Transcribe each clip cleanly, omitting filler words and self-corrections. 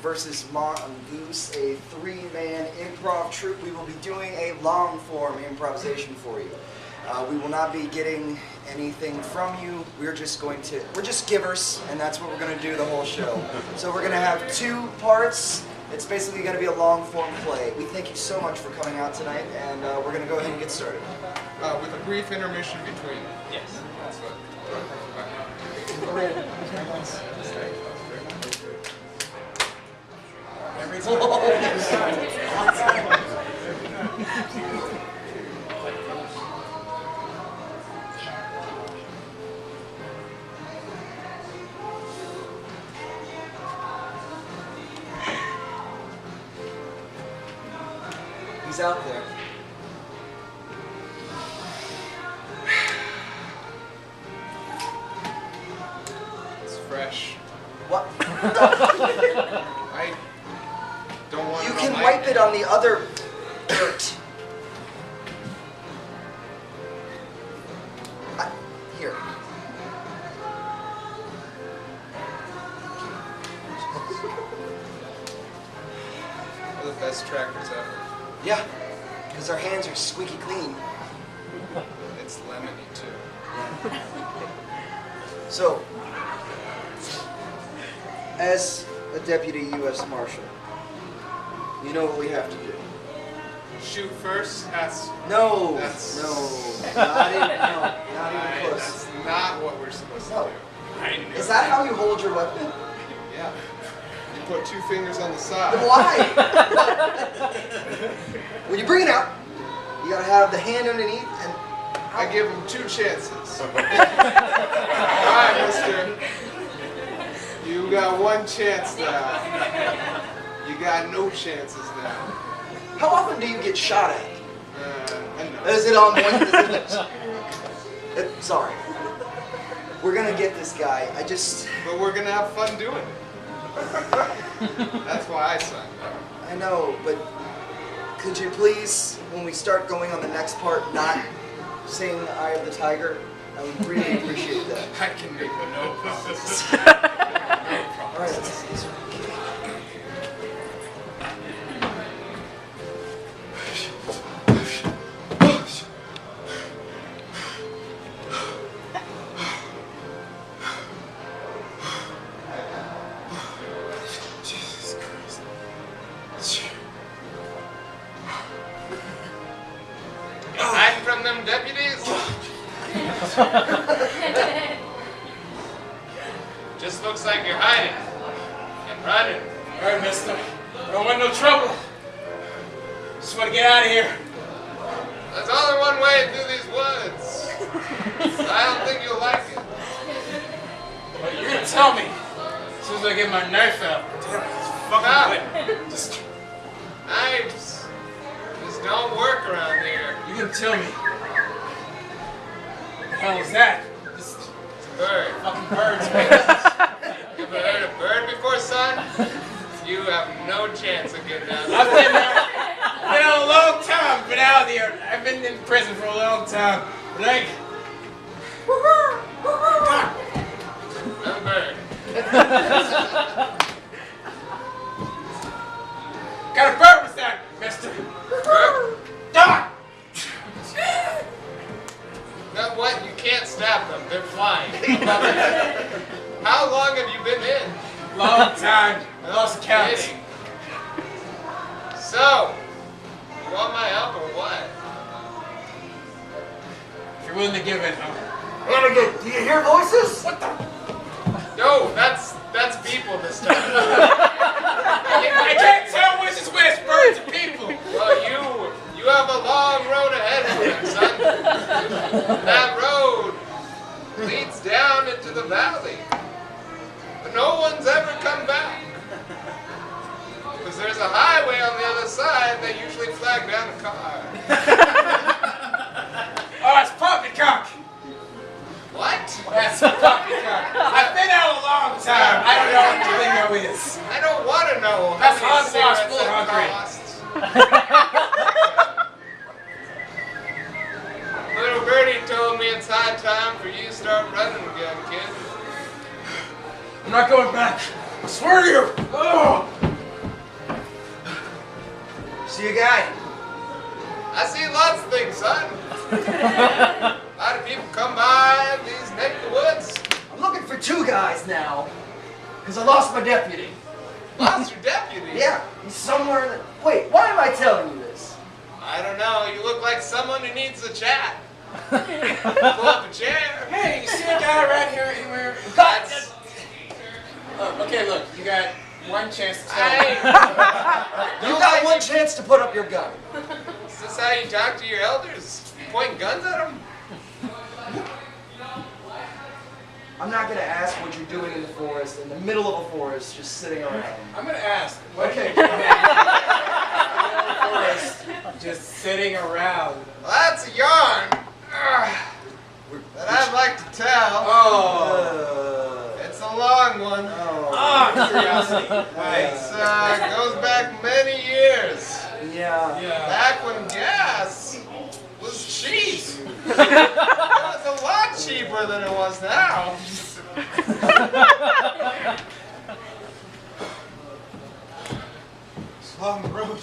versus Mongoose, a three-man improv troupe. We will be doing a long-form improvisation for you. We will not be getting anything from you. We're just givers, and that's what we're going to do the whole show. So we're going to have two parts. It's basically going to be a long-form play. We thank you so much for coming out tonight, and we're going to go ahead and get started. With a brief intermission between. Yes. That's what. He's out there. It's fresh. What? I don't want to. You can wipe it on the other dirt. Here. We're the best trackers ever. Yeah, because our hands are squeaky clean. It's lemony too. Yeah. So, as a deputy U.S. Marshal, you know what we have to do. Shoot first? No, not even close. That's not what we're supposed to do. Is that how you hold your weapon? Yeah. You put two fingers on the side. Then why? When you bring it out, you gotta have the hand underneath and... I give him two chances. Alright, mister. You got one chance now. You got no chances now. How often do you get shot at? Is it on one? Sorry. We're gonna get this guy. But we're gonna have fun doing it. That's why I signed up. I know, but could you please, when we start going on the next part, not sing Eye of the Tiger? I would really appreciate that. I can make no promises. No promises. All right, let's hide from them deputies? Just looks like you're hiding and running. Alright, mister. I don't want no trouble. Just want to get out of here. There's only one way through these woods. I don't think you'll like it. Well, you're going to tell me as soon as I get my knife out. Damn it, it's fucking wet. Just... Knives just don't work around here. You can tell me. What the hell is that? It's a bird. Fucking birds, man. You ever heard a bird before, son? You have no chance of getting out. I've been out a long time. Been out here. I've been in prison for a long time. Like, no bird. What kind of bird was that, mister? Bird? Dog! Now what? You can't stab them. They're flying. How long have you been in? Long time. I lost count. So, you want my help or what? If you're willing to give it, Do you hear voices? What the? No, that's people this time. I can't tell which is which, birds and people. Well, you have a long road ahead of you, son. That road leads down into the valley. But no one's ever come back. Because there's a highway on the other side that usually flag down a car. Oh, it's poppycock. What? That's poppycock. I've been out a long time. I don't know what the lingo is. I don't want to know how That's many hogwash cigarettes full it hungry. costs. Little birdie told me it's high time for you to start running again, kid. I'm not going back. I swear to you. Oh. See you guy. I see lots of things, son. A lot of people come by these neck of the woods. I'm looking for 2 guys now. Because I lost my deputy. Lost your deputy? Yeah, he's somewhere in the... Wait, why am I telling you this? I don't know. You look like someone who needs a chat. Pull up a chair. Hey, you see a guy around here anywhere? Guys! Okay, look, you got one chance to tell Hey, You got one chance to put up your gun. is this how you talk to your elders? Pointing guns at them? I'm not going to ask what you're doing in the forest, in the middle of a forest, just sitting around. I'm gonna ask. What Okay. are you doing in the forest, just sitting around? Well, that's a yarn that I'd like to tell. Oh. It's a long one. Oh, curiosity. It Right. goes back many years. Yeah. Yeah. Back when gas was cheap. It was a lot cheaper than it was now. It's a long road.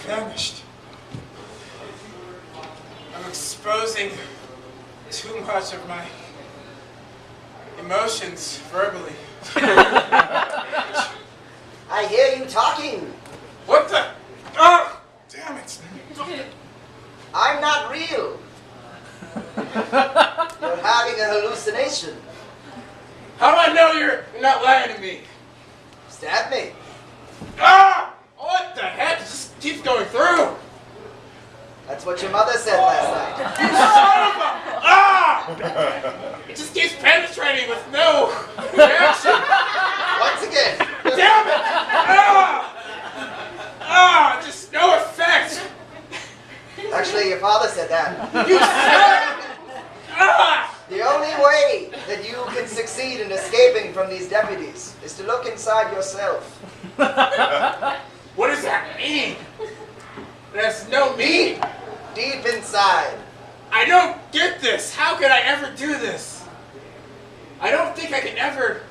Famished. I'm exposing too much of my emotions verbally. I hear you talking. What the? Oh, damn it. I'm not real. You're having a hallucination. How do I know you're not lying to me? Stab me. Ah! What the heck? It just keeps going through. That's what your mother said last night. You son of a... Ah! It just keeps penetrating with no reaction. Once again. Damn it! Ah! Ah! Just no effect. Actually, your father said that. You son! Ah! The only way that you can succeed in escaping from these deputies is to look inside yourself. What does that mean? There's no me. Deep inside. I don't get this. How could I ever do this? I don't think I can ever...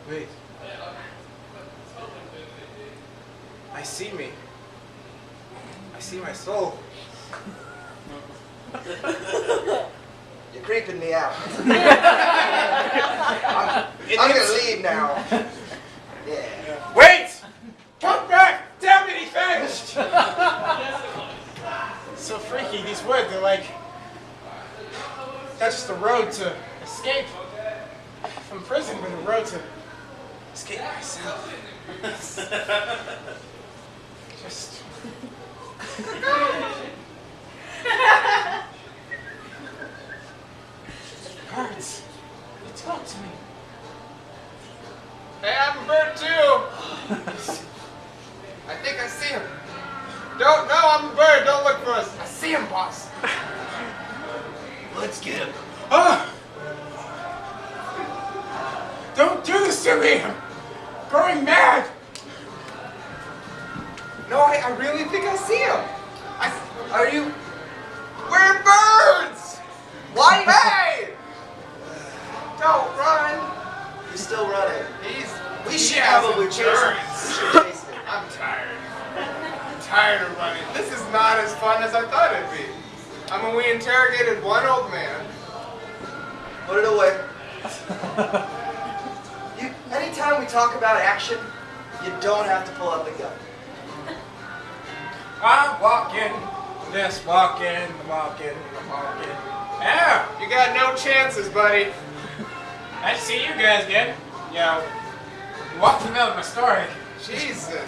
Wait. I see me. I see my soul. You're creeping me out. I'm gonna leave now. Yeah. Wait! Come back! Damn it, he vanished! So freaky, these woods, they're like... That's just the road to escape from prison, but the road to escape myself. Just... Birds, you talk to me. Hey, I'm a bird too. I think I see him. Don't, no, I'm a bird. Don't look for us. I see him, boss. Let's get him. Ah! Don't do this to me! I'm growing mad! No, I really think I see him. Are you? We're birds. Why? Hey! Don't run. You're still running. We He should has probably chase him. endurance. We should chase him. I'm tired. I'm tired of running. This is not as fun as I thought it'd be. I mean, we interrogated one old man. Put it away. Anytime we talk about action, you don't have to pull out the gun. I'm walking, just walking, walking. Yeah, You got no chances, buddy. I see you guys again. You walked in the middle of my story. Jesus. We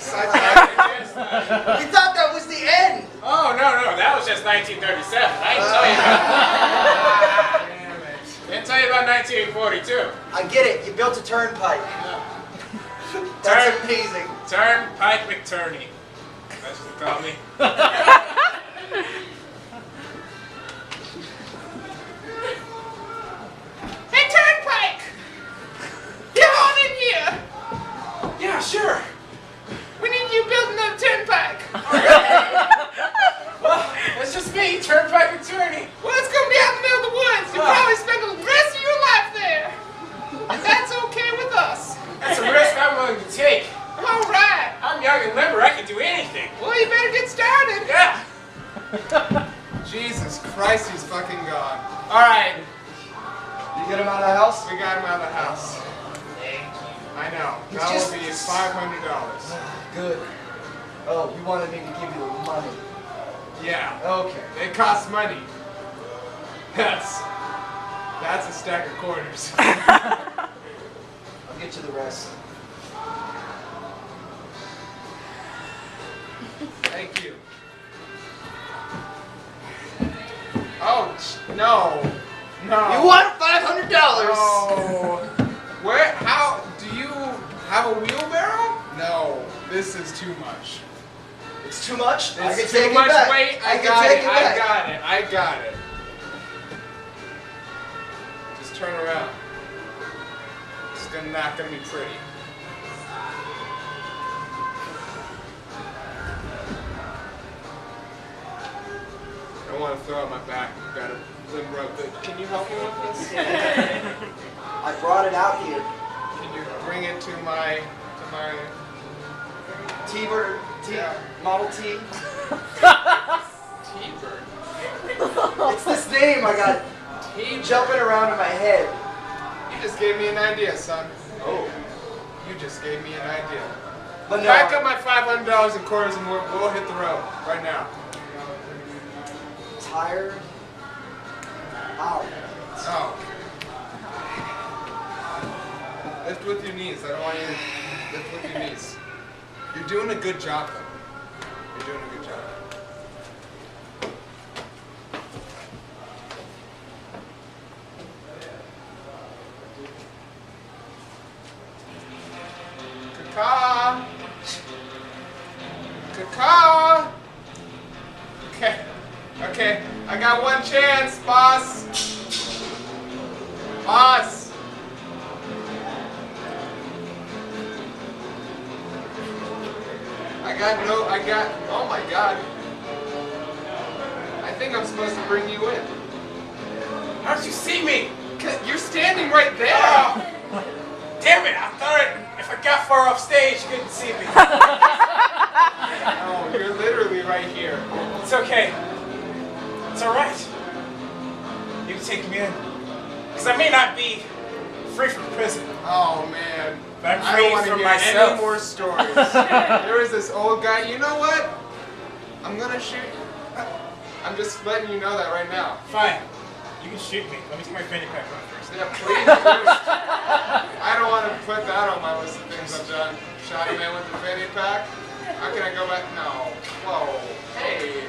thought that was the end. Oh, no, that was just 1937. I didn't tell you about Damn it. Didn't tell you about 1942. I get it. You built a turnpike. No. That's amazing. Turnpike McTurney. That's what they call me. Hey, Turnpike! Come on in here! Yeah, sure. We need you building a turnpike. Well, it's just me, Turnpike McTurney. Well, it's gonna be out in the middle of the woods. You'll probably spend the rest of your life there. And that's okay with us. That's a risk I'm willing willing to take. All right. I'm young and limber. I can do anything. Well, you better get started. Yeah. Jesus Christ, he's fucking gone. All right. You get him out of the house? We got him out of the house. I know. He's That just- will be $500. Good. Oh, you wanted me to give you the money. Yeah. Okay. It costs money. That's a stack of quarters. I'll get you the rest. Thank you. Oh, no. No. You want $500? Oh. Where? How? Do you have a wheelbarrow? No. This is too much. It's too much? I can It's take too it much back. weight. I can got take it. it back. I got it. Just turn around. It's not gonna be pretty. I don't want to throw out my back. I've got a limb rope. Can you help me with this? I brought it out here. Can you bring it to my T-Bird, Yeah. Model T. T-bird? It's this name I got T-bird. jumping around in my head. You just gave me an idea, son. Oh. You just gave me an idea. But no. Pack up my $500 in quarters and we'll hit the road right now. Tired. Out. Oh. Lift with your knees. I don't want you to lift with your knees. You're doing a good job, though. You're doing a good job. Caw. Caw. Okay. Okay. I got one chance, boss. Boss. Oh my God. I think I'm supposed to bring you in. How'd you see me? You're standing right there. Oh. Damn it! I thought if I got far off stage, you couldn't see me. Oh, you're literally right here. It's okay. It's all right. You can take me in. Because I may not be free from prison. Oh man. But I'm I don't free want to from hear myself. any more stories. There was this old guy. You know what? I'm gonna shoot you. I'm just letting you know that right now. Fine. You can shoot me. Let me take my fanny pack off first. Yeah, please do. I don't want to put that on my list of things I've done. Shot a man with a fanny pack. How can I go back? No. Whoa. Hey.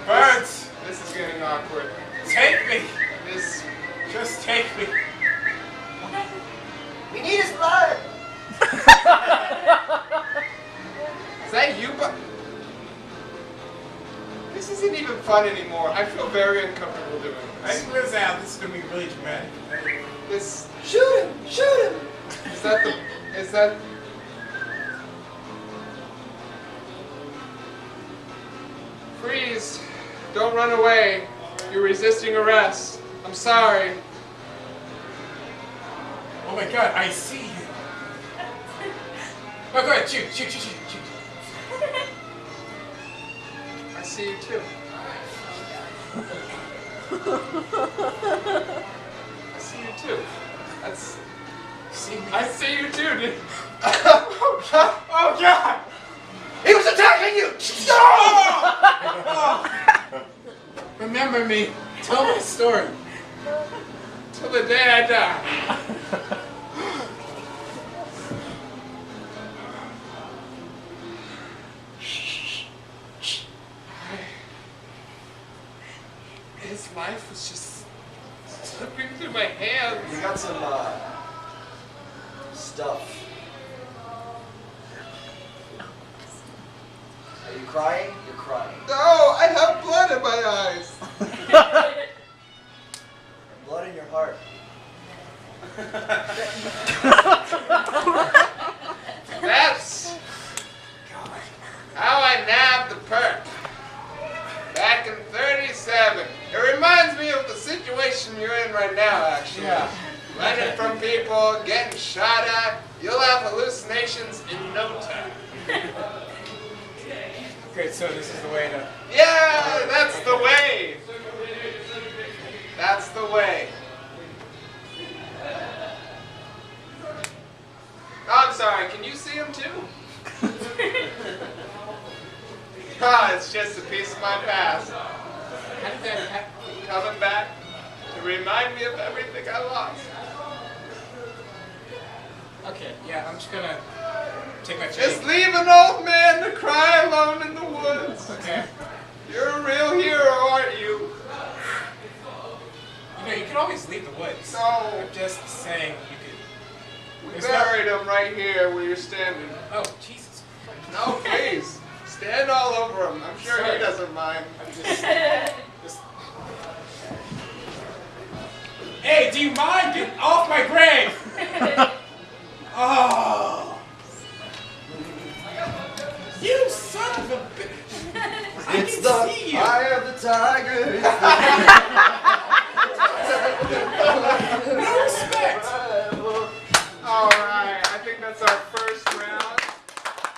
Birds, This is getting awkward. take me. This. Just take me. We need his blood. Is that you? But this isn't even fun anymore. I feel very uncomfortable doing I this. think this out. This is gonna be really dramatic. This. Shoot him. Shoot him. Is that the. Is that. Freeze. Don't run away. You're resisting arrest. I'm sorry. Oh my God! I see you. Oh, go ahead. Shoot! Shoot! Shoot! Shoot! Shoot! I see you too. I see you too. That's. See me? I see you too, dude. Oh God! He was attacking you. Oh! Remember me. Tell my story. Till the day I die. His life was just slipping through my hands. We got some stuff. Are you crying? You're crying. No, I have blood in my eyes. Blood in your heart. That's how I nabbed the perk. Back in '37. It reminds me of the situation you're in right now, actually. Yeah. running from people, getting shot at. You'll have hallucinations in no time. Great, so this is the way to... Yeah, that's the way. That's the way. Oh, I'm sorry, can you see him too? Ah, it's just a piece of my past. How did that happen? Coming back to remind me of everything I lost. Okay, yeah, I'm just gonna take my Just chain. leave an old man to cry alone in the woods. Okay. You're a real hero, aren't you? You know, you can always leave the woods. No. I'm just saying you could... We There's buried him right here where you're standing. Oh, Jesus. No, please. Stand all over him. I'm sure Sorry. he doesn't mind. I'm just... Hey, do you mind? Get off my grave! Oh! You son of a bitch! I It's can the see you! eye of the tiger. It's the